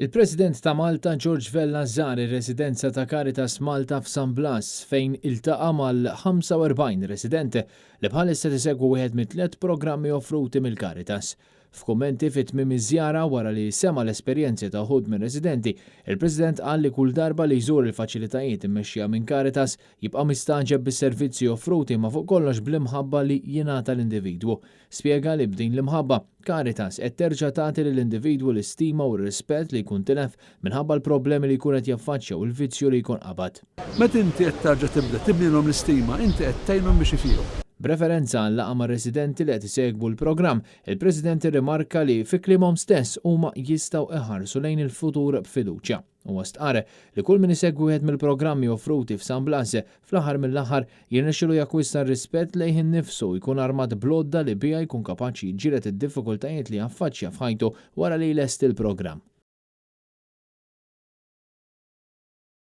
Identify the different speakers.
Speaker 1: Il-President ta' Malta George Vella żar ir-residenza ta' Caritas Malta f'San Blas fejn iltaqa' mal-45 residenti li bħalissa tisegwu wieħed mit-tliet programmi offruti mill-Caritas. F'kummenti fit-tmiem iż-żjara wara li sema l-esperjenzi ta' ħud minn residenti, il-President qal li kull darba li jżur il-faċilitajiet immexxija minn Caritas jibqa' mistaġeb bis-servizzi offruti ma fuq kollox bl-imħabba li jingħata l-individwu. Spjega li b'din l-imħabba Caritas qed terġa' tagħti lill-individwu l-istima u r-rispett li jkun tilef minħabba l-problemi li jkun qed jaffaċċja u l-vizzju li jkun qabad.
Speaker 2: Meta inti qed tarġa' tibda tibnilhom l-istima, inti qed tgħinhom biex ifihom.
Speaker 1: B'referenza għal laqgħa mar-residenti li qed isegwu l-programm, il-President irrimarka li fi klimhom stess huma jistgħu iħarsu lejn il-futur b'fiduċja. Huwa stqarre li kull min isegwi wieħed mill-programmi offruti f'San Blas fl-aħħar mill-aħħar jirnexxielu jakkwista r-rispett lejn innifsu jkun armat blodda li biha jkun kapaċi jġieled id-diffikultajiet li jaffaċċja f'ħajtu wara li lest il-programm.